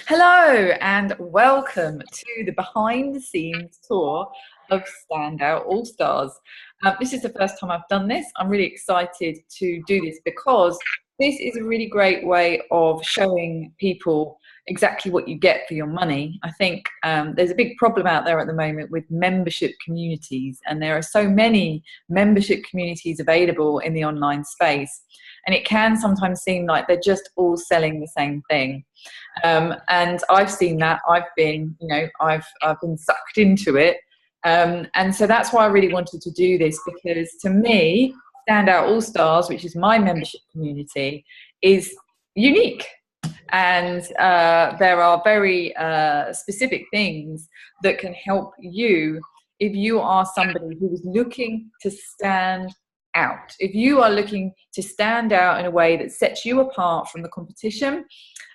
Hello and welcome to the behind the scenes tour of Standout All Stars. This is the first time I've done this. I'm really excited to do this because this is a really great way of showing people exactly what you get for your money. I think there's a big problem out there at the moment with membership communities, and there are so many membership communities available in the online space, and it can sometimes seem like they're just all selling the same thing. And I've seen that. I've been sucked into it. And so that's why I really wanted to do this, because to me, Standout All Stars, which is my membership community, is unique. And there are very specific things that can help you if you are somebody who is looking to stand out. If you are looking to stand out in a way that sets you apart from the competition,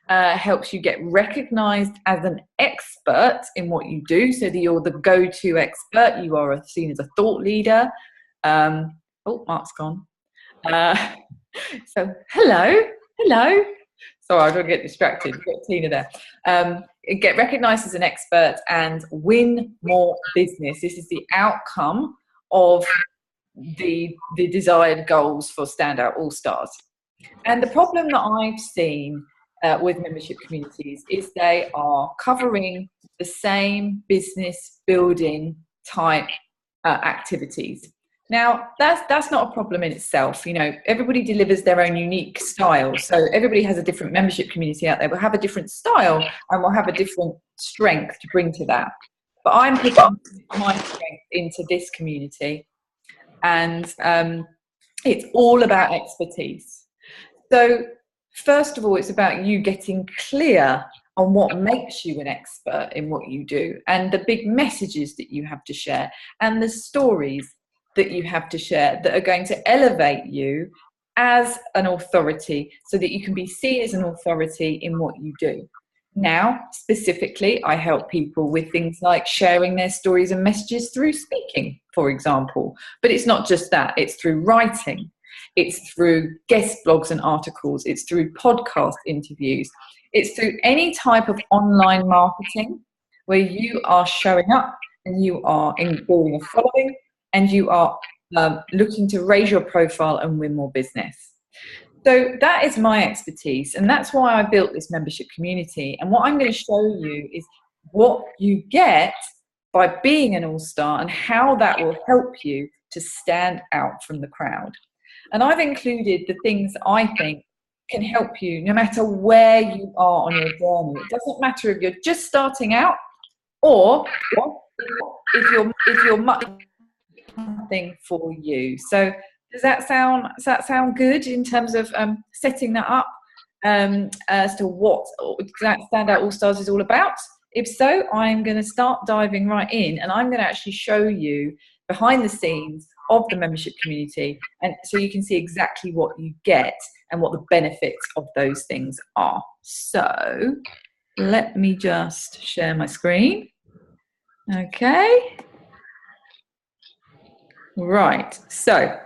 helps you get recognized as an expert in what you do, so that you're the go-to expert. You are seen as a thought leader. Oh, Mark's gone. So hello. Sorry, I don't get distracted. We've got Tina there. Get recognized as an expert and win more business. This is the outcome of the desired goals for Standout All Stars. And the problem that I've seen with membership communities is they are covering the same business building type activities. Now, that's not a problem in itself. You know, everybody delivers their own unique style. So everybody has a different membership community out there. We'll have a different style and we'll have a different strength to bring to that. But I'm putting my strength into this community, and it's all about expertise. So first of all, it's about you getting clear on what makes you an expert in what you do, and the big messages that you have to share, and the stories that you have to share that are going to elevate you as an authority, so that you can be seen as an authority in what you do. Now, specifically, I help people with things like sharing their stories and messages through speaking, for example. But it's not just that, it's through writing. It's through guest blogs and articles. It's through podcast interviews. It's through any type of online marketing where you are showing up and you are building a following, and you are looking to raise your profile and win more business. So that is my expertise, and that's why I built this membership community. And what I'm going to show you is what you get by being an all-star and how that will help you to stand out from the crowd. And I've included the things I think can help you no matter where you are on your journey. It doesn't matter if you're just starting out or if you're much something for you. So does that sound good in terms of setting that up as to what Standout All Stars is all about? If so, I'm going to start diving right in, and I'm going to actually show you behind the scenes of the membership community, and so you can see exactly what you get and what the benefits of those things are. So let me just share my screen. Okay. Right. So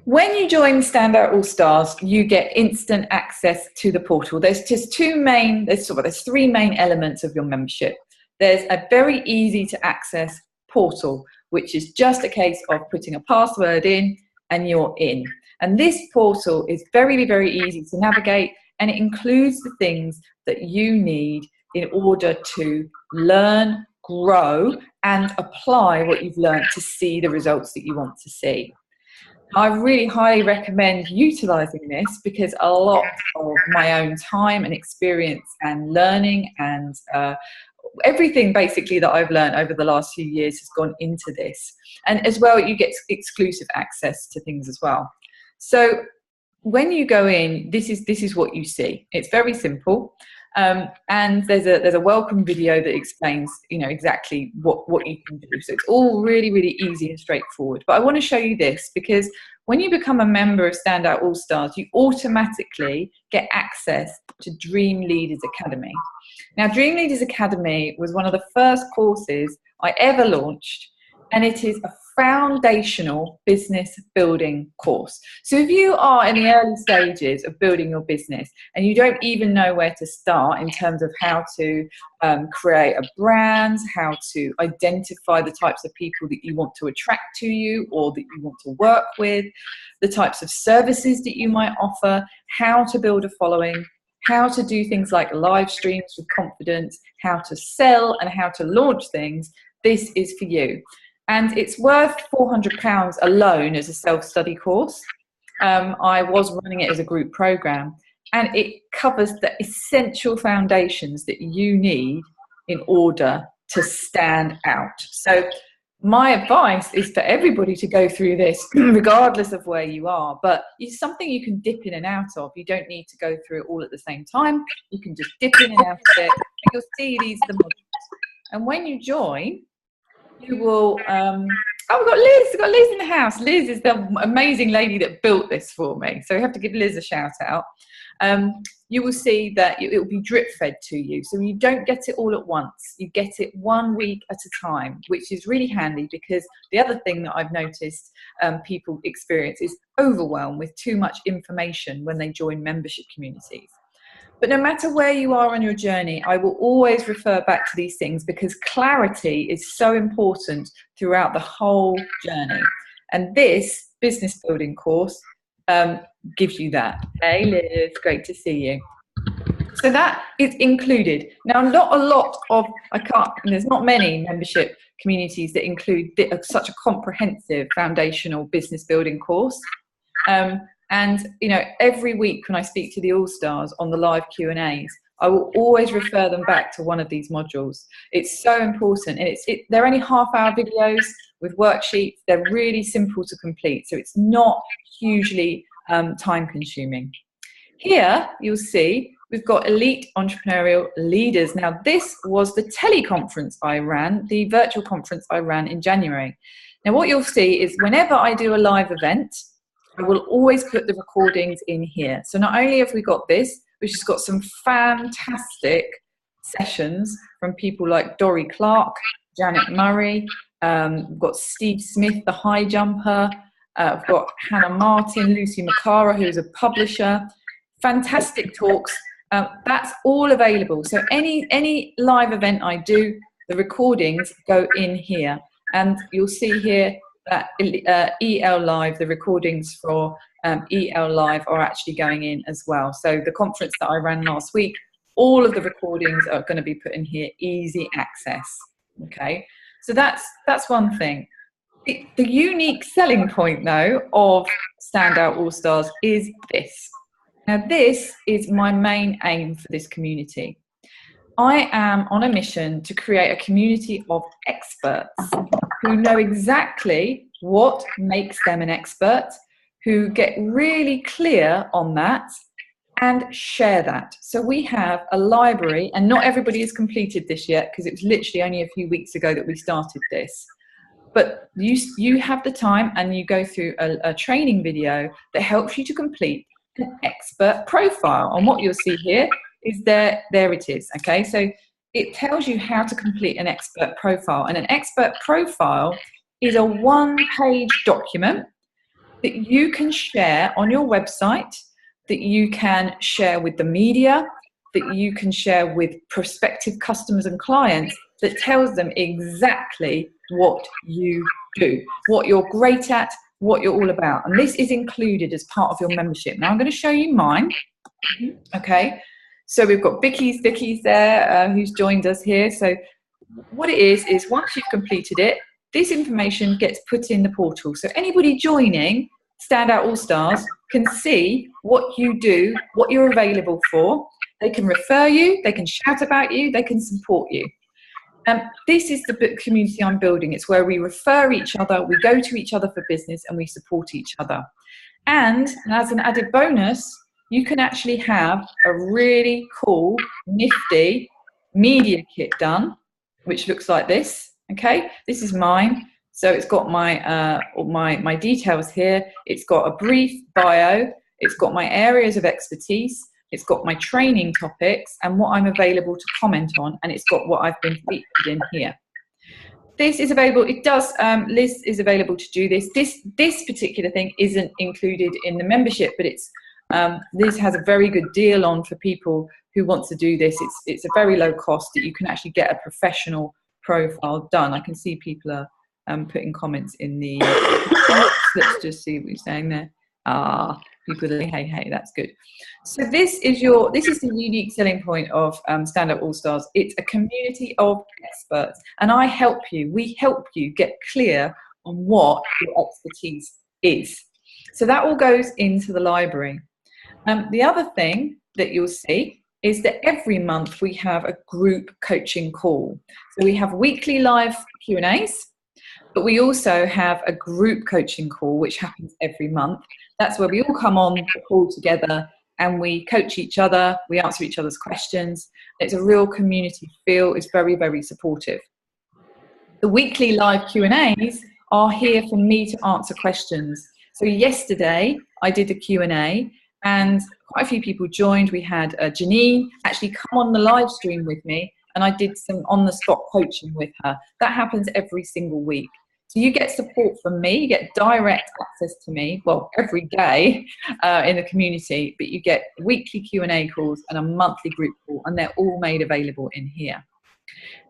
when you join Standout All Stars, you get instant access to the portal. There's three main elements of your membership. There's a very easy to access portal, which is just a case of putting a password in and you're in. And this portal is very, very easy to navigate, and it includes the things that you need in order to learn, grow, and apply what you've learned to see the results that you want to see. I really highly recommend utilizing this, because a lot of my own time and experience and learning and everything basically that I've learned over the last few years has gone into this. And as well, you get exclusive access to things as well. So when you go in, this is what you see. It's very simple. And there's a welcome video that explains, exactly what you can do. So it's all really, really easy and straightforward. But I want to show you this, because when you become a member of Standout All Stars, you automatically get access to Dream Leaders Academy. Now, Dream Leaders Academy was one of the first courses I ever launched, and it is a foundational business building course. So if you are in the early stages of building your business and you don't even know where to start in terms of how to create a brand, how to identify the types of people that you want to attract to you or that you want to work with, the types of services that you might offer, how to build a following, how to do things like live streams with confidence, how to sell and how to launch things, this is for you. And it's worth £400 alone as a self-study course. I was running it as a group program, and it covers the essential foundations that you need in order to stand out. So my advice is for everybody to go through this, regardless of where you are, but it's something you can dip in and out of. You don't need to go through it all at the same time. You can just dip in and out of it, and you'll see these are the modules. And when you join, you will, oh, we've got Liz in the house. Liz is the amazing lady that built this for me. So we have to give Liz a shout out. You will see that it will be drip fed to you. So you don't get it all at once. You get it 1 week at a time, which is really handy, because the other thing that I've noticed people experience is overwhelm with too much information when they join membership communities. But no matter where you are on your journey, I will always refer back to these things, because clarity is so important throughout the whole journey. And this business building course gives you that. Hey Liz, great to see you. So that is included. Now, not a lot of, there's not many membership communities that include such a comprehensive foundational business building course. And, you know, every week when I speak to the All-Stars on the live Q&As, I will always refer them back to one of these modules. It's so important. And they're only half-hour videos with worksheets. They're really simple to complete. So it's not hugely time-consuming. Here, you'll see we've got Elite Entrepreneurial Leaders. Now, this was the teleconference I ran, the virtual conference I ran in January. Now, what you'll see is whenever I do a live event, I will always put the recordings in here. So not only have we got this, which has got some fantastic sessions from people like Dory Clark, Janet Murray, we've got Steve Smith, the high jumper, I've got Hannah Martin, Lucy Macara, who's a publisher, fantastic talks. That's all available. So any live event I do, the recordings go in here. And you'll see here that EL Live, the recordings for EL Live are actually going in as well. So the conference that I ran last week, all of the recordings are going to be put in here, easy access. Okay, so that's one thing. The unique selling point, though, of Standout All-Stars is this. Now, this is my main aim for this community. I am on a mission to create a community of experts who know exactly what makes them an expert, who get really clear on that and share that. So we have a library, and not everybody has completed this yet because it was literally only a few weeks ago that we started this. But you have the time, and you go through a training video that helps you to complete an expert profile. And what you'll see here is there it is. Okay, so it tells you how to complete an expert profile, and an expert profile is a one-page document that you can share on your website, that you can share with the media, that you can share with prospective customers and clients, that tells them exactly what you do, what you're great at, what you're all about. And this is included as part of your membership. Now I'm going to show you mine. Okay, so we've got Vicky's there, who's joined us here. So what it is once you've completed it, this information gets put in the portal. So anybody joining Standout All-Stars can see what you do, what you're available for. They can refer you, they can shout about you, they can support you. This is the community I'm building. It's where we refer each other, we go to each other for business, and we support each other. And as an added bonus, you can actually have a really cool, nifty media kit done, which looks like this. Okay, this is mine. So it's got my details here. It's got a brief bio. It's got my areas of expertise. It's got my training topics and what I'm available to comment on. And it's got what I've been featured in here. this is available. It does. Liz is available to do this. This particular thing isn't included in the membership, but it's Liz has a very good deal on for people who want to do this. It's a very low cost that you can actually get a professional profile done. I can see people are putting comments in the let's just see what you're saying there. People are saying, hey, that's good. So this is the unique selling point of Stand Out All Stars. It's a community of experts, and we help you get clear on what your expertise is. So that all goes into the library. The other thing that you'll see is that every month we have a group coaching call. So we have weekly live Q&As, but we also have a group coaching call, which happens every month. That's where we all come on the call together and we coach each other, we answer each other's questions. It's a real community feel. It's very, very supportive. The weekly live Q&As are here for me to answer questions. So yesterday I did a Q&A and quite a few people joined. We had Janine actually come on the live stream with me, and I did some on-the-spot coaching with her. That happens every single week. So you get support from me, you get direct access to me, well, every day in the community, but you get weekly Q&A calls and a monthly group call, and they're all made available in here.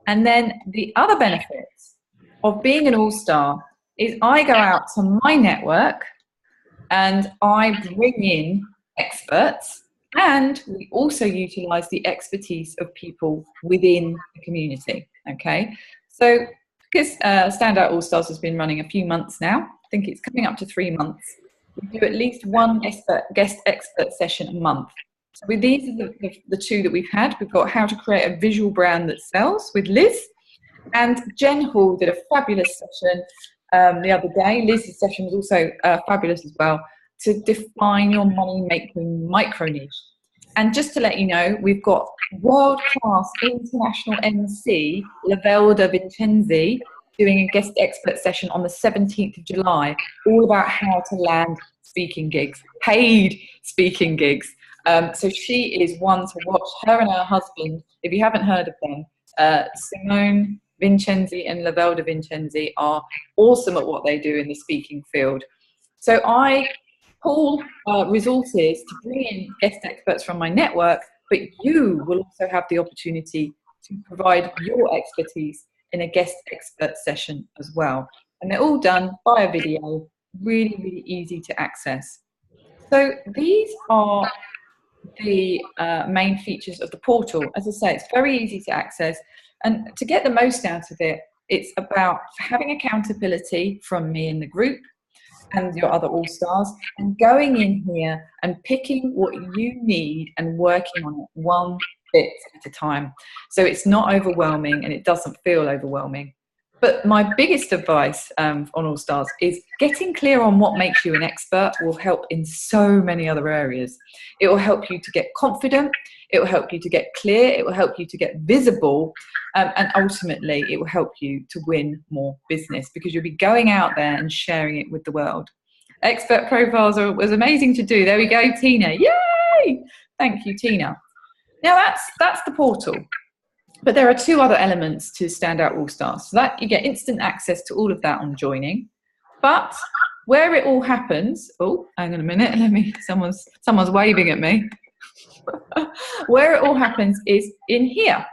And then the other benefits of being an all-star is I go out to my network and I bring in experts, and we also utilize the expertise of people within the community. Okay, so because Stand Out All Stars has been running a few months now, I think it's coming up to 3 months, we do at least one guest expert session a month. So with these are the two that we've had. We've got how to create a visual brand that sells with Liz, and Jen Hall did a fabulous session the other day. Liz's session was also fabulous as well, to define your money-making micro-niche. And just to let you know, we've got world-class international MC, Lavelle de Vincenzi, doing a guest expert session on the 17th of July, all about how to land speaking gigs, paid speaking gigs. So she is one to watch. Her and her husband, if you haven't heard of them, Simone Vincenzi and Lavelle de Vincenzi, are awesome at what they do in the speaking field. So I pull resources to bring in guest experts from my network, but you will also have the opportunity to provide your expertise in a guest expert session as well. And they're all done via video, really, really easy to access. So these are the main features of the portal. As I say, it's very easy to access, and to get the most out of it, it's about having accountability from me in the group and your other all-stars, and going in here and picking what you need and working on it one bit at a time. So it's not overwhelming and it doesn't feel overwhelming. But my biggest advice on All Stars is getting clear on what makes you an expert will help in so many other areas. It will help you to get confident, it will help you to get clear, it will help you to get visible, and ultimately it will help you to win more business, because you'll be going out there and sharing it with the world. Expert profiles was amazing to do. There we go, Tina. Yay! Thank you, Tina. Now that's the portal. But there are two other elements to Stand Out All Stars. So that you get instant access to all of that on joining. But where it all happens, oh, hang on a minute, someone's waving at me. Where it all happens is in here.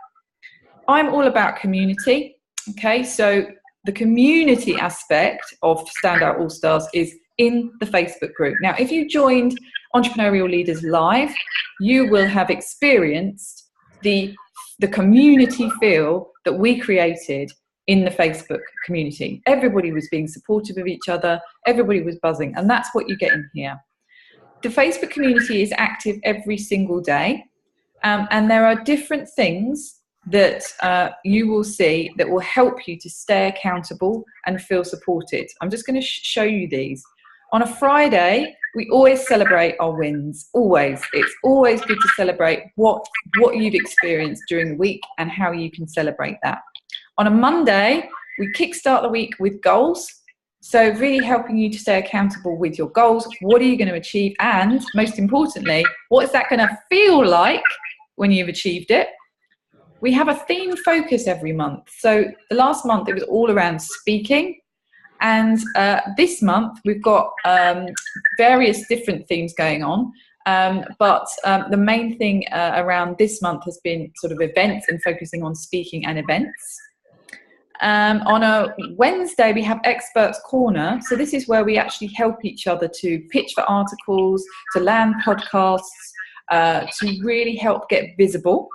I'm all about community. Okay, so the community aspect of Stand Out All Stars is in the Facebook group. Now, if you joined Entrepreneurial Leaders Live, you will have experienced the community feel that we created in the Facebook community. Everybody was being supportive of each other, everybody was buzzing, and that's what you get in here. The Facebook community is active every single day, and there are different things that you will see that will help you to stay accountable and feel supported. I'm just going to show you these. On a Friday, we always celebrate our wins, always. It's always good to celebrate what you've experienced during the week and how you can celebrate that. On a Monday, we kickstart the week with goals. So really helping you to stay accountable with your goals. What are you going to achieve? And most importantly, what is that going to feel like when you've achieved it? we have a theme focus every month. So the last month it was all around speaking. And this month we've got various different themes going on. But the main thing around this month has been sort of events and focusing on speaking and events. On a Wednesday, we have Experts Corner. So this is where we actually help each other to pitch for articles, to land podcasts, to really help get visible.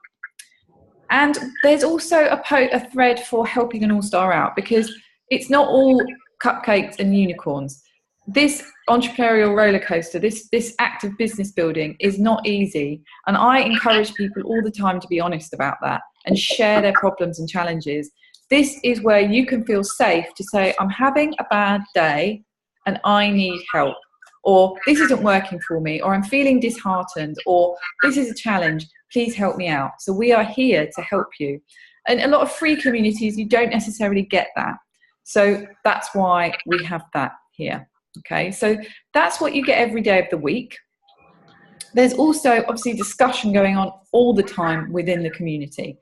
And there's also a thread for helping an all-star out, because it's not all cupcakes and unicorns. This entrepreneurial roller coaster, this act of business building is not easy. And I encourage people all the time to be honest about that and share their problems and challenges. This is where you can feel safe to say, I'm having a bad day and I need help, or this isn't working for me, or I'm feeling disheartened, or this is a challenge, please help me out. So we are here to help you. And a lot of free communities, you don't necessarily get that. So that's why we have that here. Okay, so that's what you get every day of the week. There's also obviously discussion going on all the time within the community.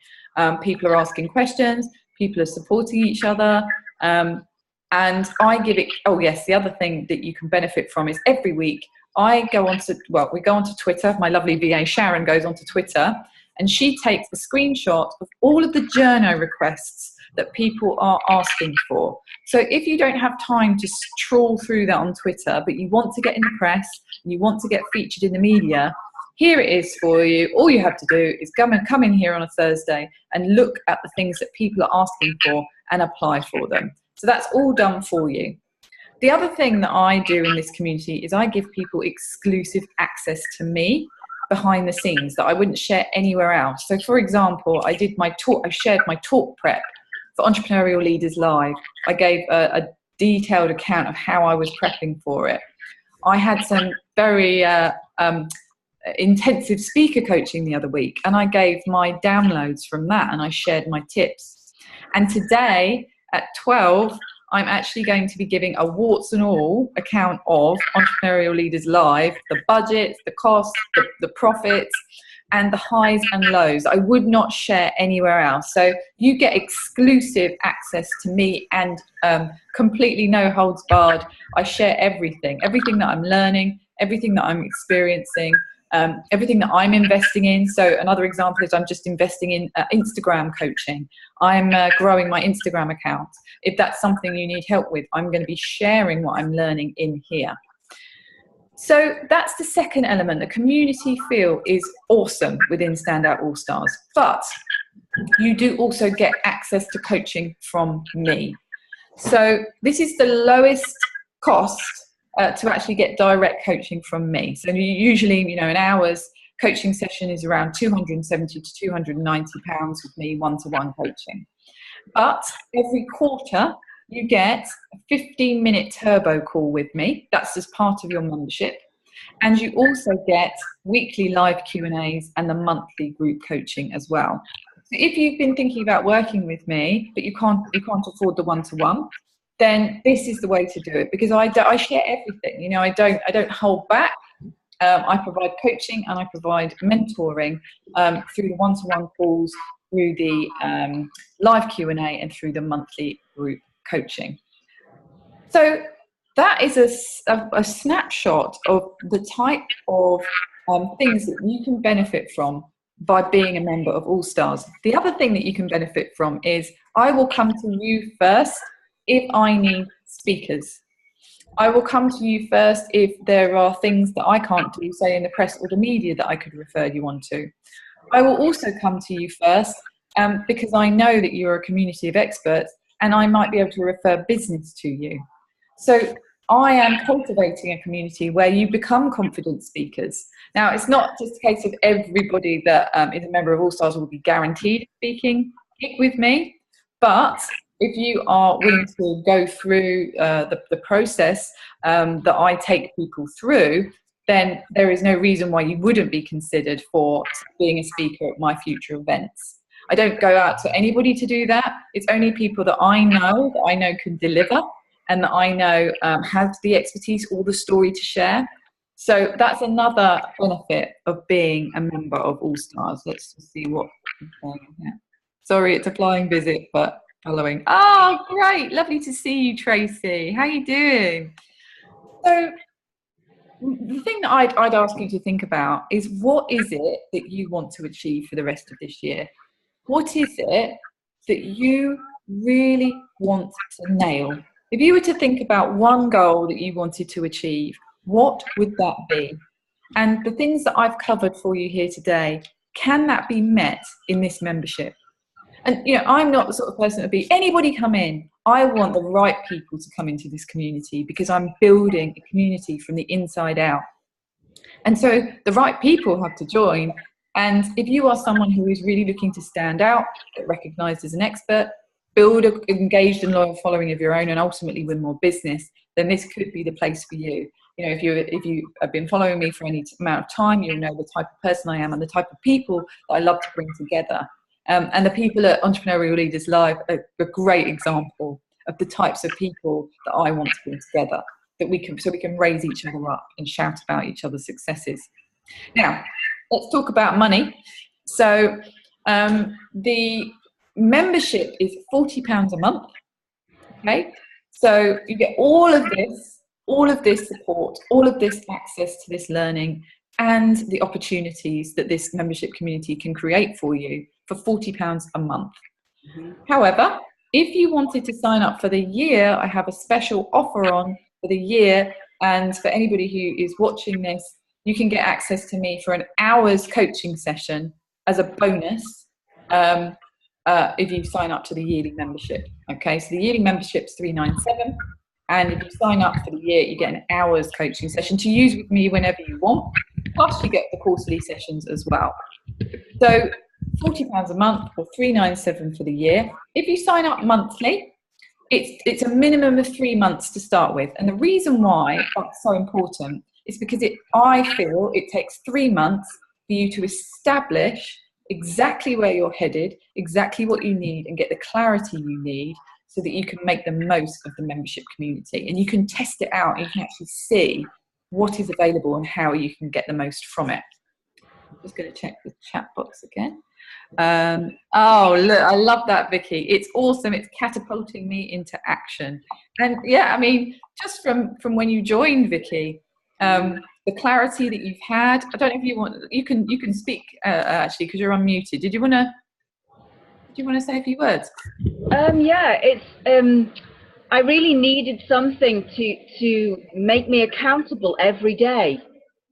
People are asking questions, people are supporting each other, and I give it, oh yes, the other thing that you can benefit from is every week we go onto Twitter. My lovely VA Sharon goes onto Twitter and she takes a screenshot of all of the journo requests that people are asking for. So if you don't have time to trawl through that on Twitter, but you want to get in the press, and you want to get featured in the media, here it is for you. All you have to do is come in here on a Thursday and look at the things that people are asking for and apply for them. So that's all done for you. The other thing that I do in this community is I give people exclusive access to me behind the scenes that I wouldn't share anywhere else. So for example, I shared my talk prep for Entrepreneurial Leaders Live. I gave a detailed account of how I was prepping for it. I had some very intensive speaker coaching the other week, and I gave my downloads from that and I shared my tips. And today at 12, I'm actually going to be giving a warts and all account of Entrepreneurial Leaders Live, the budget, the cost, the profits, and the highs and lows. I would not share anywhere else. So you get exclusive access to me and completely no holds barred. I share everything that I'm learning, everything that I'm experiencing, everything that I'm investing in. So another example is I'm just investing in Instagram coaching. I'm growing my Instagram account. If that's something you need help with, I'm going to be sharing what I'm learning in here. So that's the second element. The community feel is awesome within Standout All Stars, but you do also get access to coaching from me. So this is the lowest cost to actually get direct coaching from me. So usually, an hour's coaching session is around £270 to £290 with me, one-to-one coaching. But every quarter, you get a 15-minute turbo call with me. That's as part of your membership. And you also get weekly live Q&As and the monthly group coaching as well. So if you've been thinking about working with me, but you can't afford the one-to-one, then this is the way to do it, because I share everything. I don't hold back. I provide coaching and I provide mentoring through the one-to-one calls, through the live Q&A, and through the monthly group coaching. So that is a snapshot of the type of things that you can benefit from by being a member of All Stars. The other thing that you can benefit from is I will come to you first if I need speakers. I will come to you first if there are things that I can't do, say in the press or the media, that I could refer you on to. I will also come to you first because I know that you're a community of experts and I might be able to refer business to you. So I am cultivating a community where you become confident speakers. Now, it's not just a case of everybody that is a member of All Stars will be guaranteed speaking with me, but if you are willing to go through the process that I take people through, then there is no reason why you wouldn't be considered for being a speaker at my future events. I don't go out to anybody to do that. It's only people that I know can deliver and that I know have the expertise or the story to share. So that's another benefit of being a member of All Stars. Let's just see what is going on here. Sorry, it's a flying visit, but following. Oh, great. Lovely to see you, Tracy. How are you doing? So the thing that I'd ask you to think about is, what is it that you want to achieve for the rest of this year? What is it that you really want to nail? If you were to think about one goal that you wanted to achieve, what would that be? And the things that I've covered for you here today, can that be met in this membership? And I'm not the sort of person to be anybody come in. I want the right people to come into this community, because I'm building a community from the inside out. And so the right people have to join. And if you are someone who is really looking to stand out, get recognised as an expert, build an engaged and loyal following of your own, and ultimately win more business, then this could be the place for you. If you have been following me for any amount of time, you'll know the type of person I am and the type of people that I love to bring together. And the people at Entrepreneurial Leaders Live are a great example of the types of people that I want to bring together, so we can raise each other up and shout about each other's successes. Now, let's talk about money. So the membership is £40 a month. Okay, so you get all of this support, all of this access to this learning, and the opportunities that this membership community can create for you for £40 a month. Mm-hmm. However, if you wanted to sign up for the year, I have a special offer on for the year. And for anybody who is watching this, you can get access to me for an hour's coaching session as a bonus if you sign up to the yearly membership. Okay, so the yearly membership's $397. And if you sign up for the year, you get an hour's coaching session to use with me whenever you want. Plus, you get the quarterly sessions as well. So £40 a month or $397 for the year. If you sign up monthly, it's a minimum of 3 months to start with. And the reason why that's so important is because I feel it takes 3 months for you to establish exactly where you're headed, exactly what you need, and get the clarity you need so that you can make the most of the membership community. And you can test it out, and you can actually see what is available and how you can get the most from it. I'm just going to check the chat box again. Oh, look, I love that, Vicky. It's awesome. It's catapulting me into action. And yeah, I mean, just from when you joined, Vicky, the clarity that you've had. I don't know if you can speak actually, because you're unmuted. Do you want to say a few words? Yeah, it's I really needed something to make me accountable every day.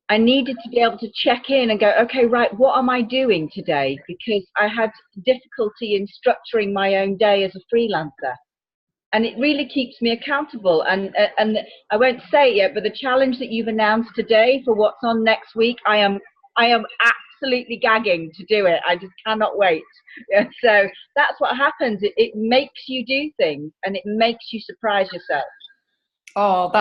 I needed to be able to check in and go, okay, right, what am I doing today? Because I had difficulty in structuring my own day as a freelancer. And it really keeps me accountable. And I won't say it yet, but the challenge that you've announced today for what's on next week, I am absolutely gagging to do it. I just cannot wait. So that's what happens. It makes you do things, and it makes you surprise yourself. Oh,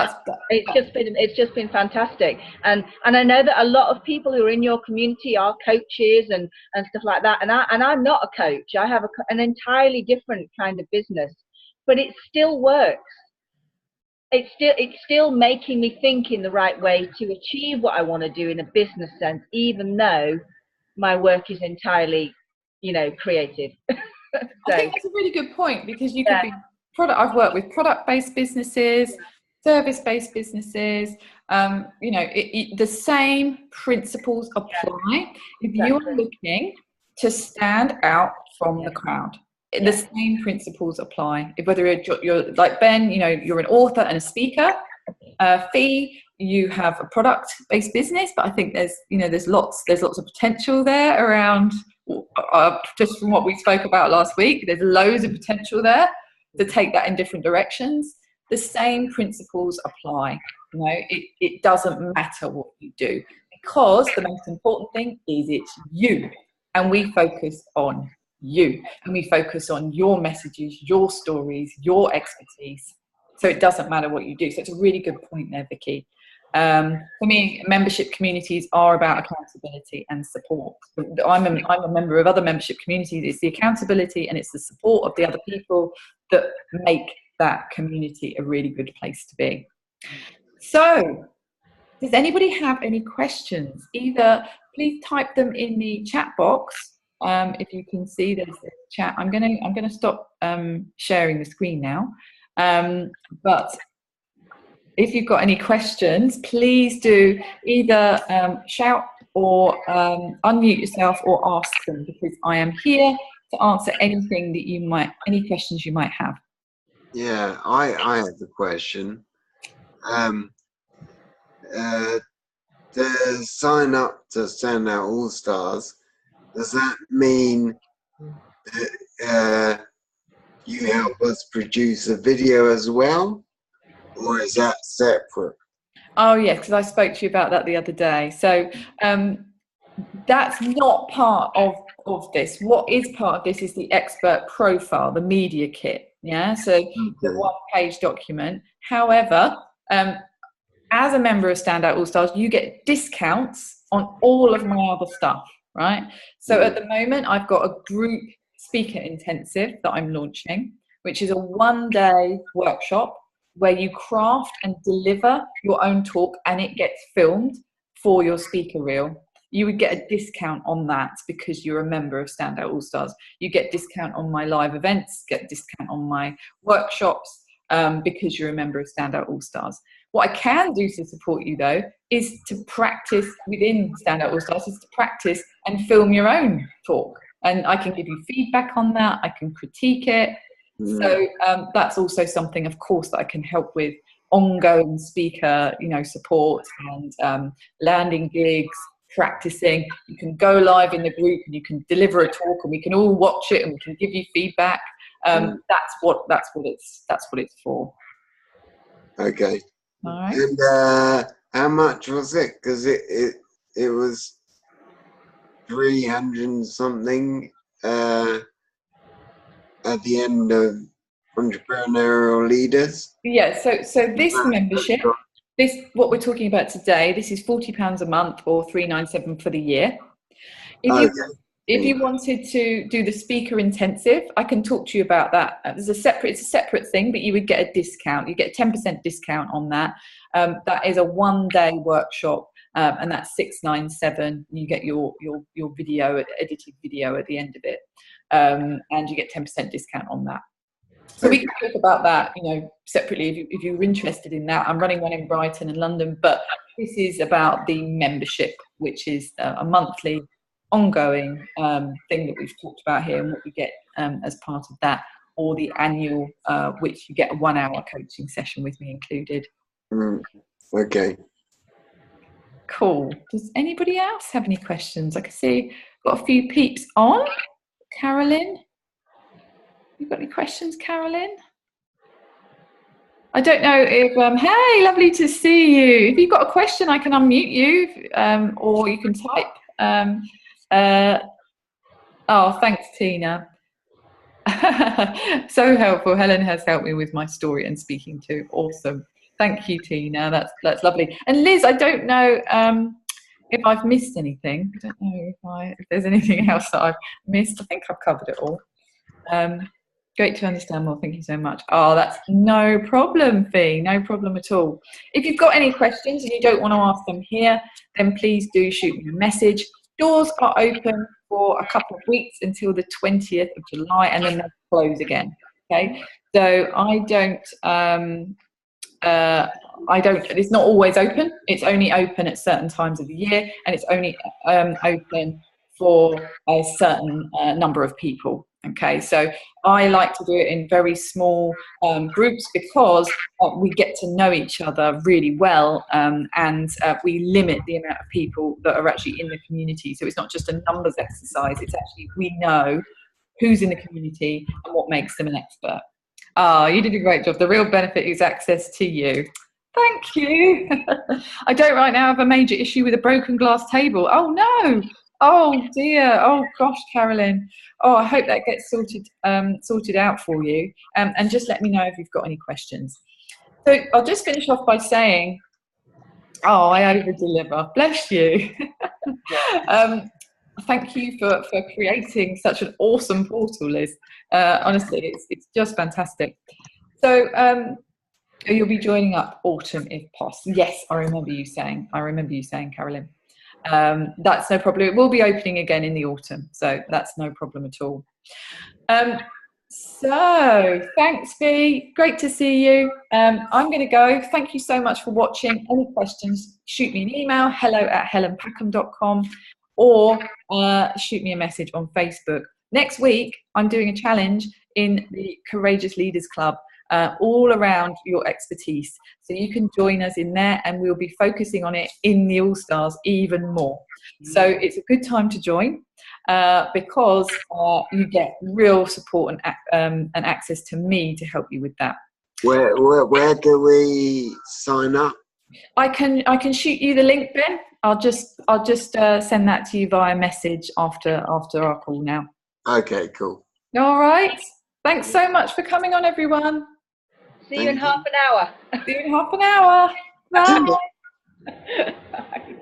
it's just been fantastic. And I know that a lot of people who are in your community are coaches and stuff like that. And I'm not a coach. I have an entirely different kind of business, but it still works. It's still making me think in the right way to achieve what I want to do in a business sense, even though my work is entirely, creative. So, I think that's a really good point, because you could be I've worked with product-based businesses, service-based businesses. The same principles apply if you are looking to stand out from the crowd. The same principles apply. Whether you're like Ben, you're an author and a speaker. Fee, you have a product-based business, but I think there's lots of potential there around. Just from what we spoke about last week, there's loads of potential there to take that in different directions. The same principles apply. It doesn't matter what you do, because the most important thing is it's you, and we focus on you, and we focus on your messages, your stories, your expertise. So it doesn't matter what you do. So it's a really good point there, Vicky. For me, membership communities are about accountability and support. I'm a member of other membership communities. It's the accountability and it's the support of the other people that make that community a really good place to be. So, does anybody have any questions? Either please type them in the chat box, If you can see, there's this chat. I'm gonna stop sharing the screen now. But if you've got any questions, please do either shout or unmute yourself or ask them, because I am here to answer anything that any questions you might have. Yeah, I have a question. To sign up to Standout All Stars, does that mean that you help us produce a video as well, or is that separate? Oh yes, because I spoke to you about that the other day. So that's not part of this. What is part of this is the expert profile, the media kit. Yeah, so the one-page document. However, as a member of Standout All Stars, you get discounts on all of my other stuff, right? So at the moment, I've got a group speaker intensive that I'm launching, which is a one-day workshop where you craft and deliver your own talk, and it gets filmed for your speaker reel. You would get a discount on that because you're a member of Standout All Stars. You get discount on my live events, get discount on my workshops because you're a member of Standout All Stars. What I can do to support you, though, is to practice within Standout All Stars, is to practice and film your own talk. And I can give you feedback on that. I can critique it. So that's also something, of course, that I can help with. Ongoing speaker, support and landing gigs, practicing. You can go live in the group and you can deliver a talk, and we can all watch it and we can give you feedback. That's what it's for. Okay. All right. And how much was it? Because it was 300 and something at the end of Entrepreneurial Leaders. Yeah. So this membership, what we're talking about today, this is £40 a month or $397 for the year. If you wanted to do the speaker intensive, I can talk to you about that. It's a separate thing, but you would get a discount. You get a 10% discount on that. That is a one-day workshop, and that's $697. You get your video, edited video at the end of it, and you get 10% discount on that. So we can talk about that, separately if you're interested in that. I'm running one in Brighton and London, but this is about the membership, which is a monthly, ongoing thing that we've talked about here, and what we get as part of that, or the annual, which you get a 1-hour coaching session with me included. Okay. Cool. Does anybody else have any questions? I can see got a few peeps on. Carolyn, you got any questions, Carolyn? I don't know if, hey, lovely to see you. If you've got a question, I can unmute you, or you can type. Oh, thanks, Tina. So helpful. Helen has helped me with my story and speaking too. Awesome. Thank you, Tina. That's lovely. And Liz, I don't know if I've missed anything. I don't know if there's anything else that I've missed. I think I've covered it all. Great to understand more. Thank you so much. Oh, that's no problem, Fee. No problem at all. If you've got any questions and you don't want to ask them here, then please do shoot me a message. Doors are open for a couple of weeks until the 20th of July, and then they'll close again. Okay, so it's not always open. It's only open at certain times of the year, and it's only open for a certain number of people. Okay, so I like to do it in very small groups because we get to know each other really well, and we limit the amount of people that are actually in the community. So it's not just a numbers exercise, it's actually we know who's in the community and what makes them an expert. Oh, you did a great job. The real benefit is access to you. Thank you. I don't right now have a major issue with a broken glass table. Oh no. Oh dear. Oh gosh, Carolyn. Oh, I hope that gets sorted out for you. And just let me know if you've got any questions. So I'll just finish off by saying, oh, I over-deliver. Bless you. Thank you for creating such an awesome portal, Liz. Honestly, it's just fantastic. So you'll be joining up autumn if possible. Yes, I remember you saying, Carolyn. That's no problem. It will be opening again in the autumn, so that's no problem at all. So thanks, V. Great to see you. I'm going to go. Thank you so much for watching. Any questions, shoot me an email, hello@helenpackham.com, or shoot me a message on Facebook. Next week, I'm doing a challenge in the Courageous Leaders Club, all around your expertise. So you can join us in there, and we'll be focusing on it in the All-Stars even more. So it's a good time to join, because you get real support and access to me to help you with that. Where do we sign up? I can shoot you the link, Ben. I'll just send that to you via message after our call now. Okay, cool. All right. Thanks so much for coming on, everyone. See you in half an hour. See you in half an hour. Bye. Bye.